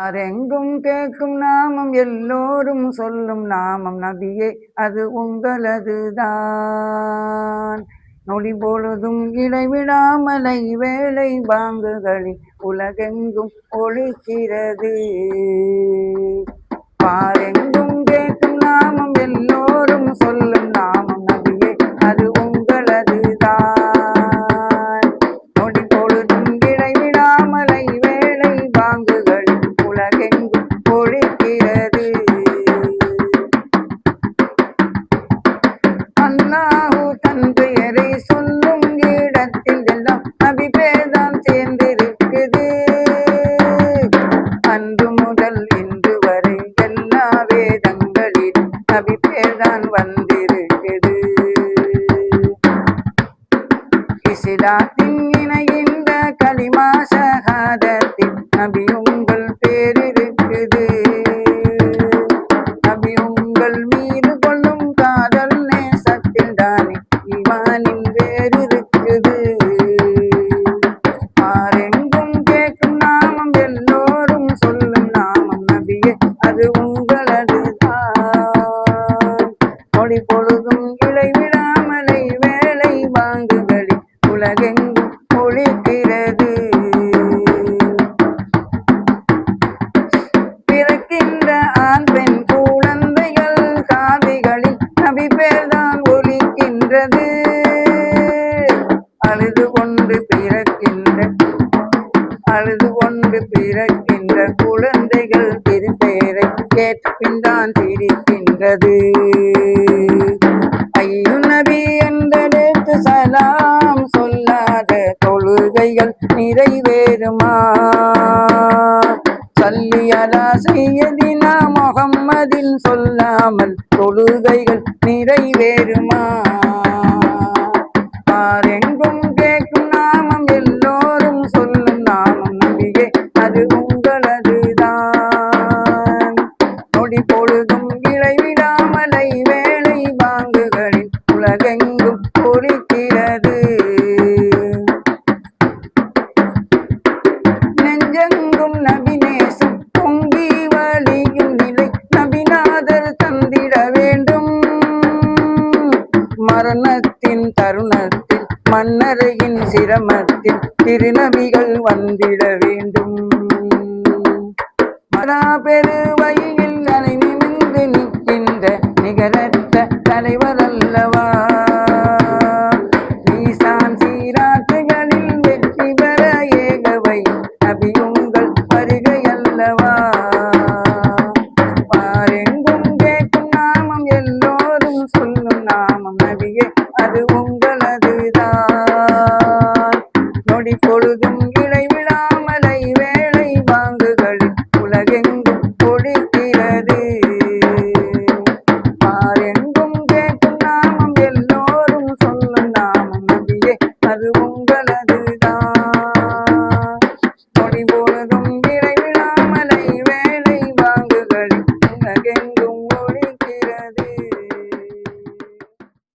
ஆரெங்கும் கேட்கும் நாமம் எல்லோரும் சொல்லும் நாமம் நபியே அது உங்களதுதான். நொடி பொழுதும் இடைவிடாமலை வேலை பாங்குகளில் உலகெங்கும் ஒழிக்கிறது. பாரெங்கும் கேட்கும் நாமம் எல்லோரும் சொல்லும் நாமம் நபியே அது உங்களதுதான். நொடி பொழுதும் இடைவிடாமலை வேலை பாங்குகளில் உலகெங்கும் ஒழிக்கிறது. அல்லாஹு தன் பெயரை சொல்லும் இடத்தில் எல்லாம் நபி பேர்தான் சேர்ந்திருக்குது. அன்று முதல் இன்று வரை எல்லா வேதங்களில் நபி பேர்தான் வந்திருக்குது. இஸ்லாத்தின் இணைகின்ற கலிமா ஷஹாதத்தில் நபி உங்கள் பேர் இருக்குது. நபி உங்கள் மீது கொள்ளும் காதல் நேசத்தில் தானே ஈமானின் வேர் இருக்குது. ஆரெங்கும் கேட்கும் நாமம் எல்லோரும் சொல்லும் நாமம் நபியே அது உங்களதுதான். நொடி பொழுதும் இடைவிடாமலை வேலை வாங்குகளில் உலகெங்கும் ஒழிக்கிறது. பிறக்கின்ற ஆண் பெண் குழந்தைகள் காதுகளில் நபி பேர்தான் ஒலிக்கின்றது. அழுது கொண்டு பிறக்கின்ற குழந்தைகள் திருப்பேரை கேட்ட பின்தான் சிரிக்கின்றது. ஐயோ நபி என்றெடுத்து சலாம் சொல்லாத தொழுகைகள் நிறைவேறுமா? சல்லி அலா சையதினா முஹம்மதின் சொல்லாமல் தொழுகைகள் நிறைவேறுமா? ஆரெங்கும் கேட்கும் நாமம் எல்லோரும் சொல்லும் நாமம் நபியே அது உங்களதுதான். நொடி பொழுதும் இடைவிடாமலை வேலை பாங்குகளில் உலகெங்கும் ஒழிக்கிறது. நெஞ்செங்கும் நபி நேசம் பொங்கி வழியும் நிலை நபிநாதர் தந்திட வேண்டும். மரணத்தின் தருணத்தில் மன்னரையின் சிரமத்தில் திருநபிகள் வந்திட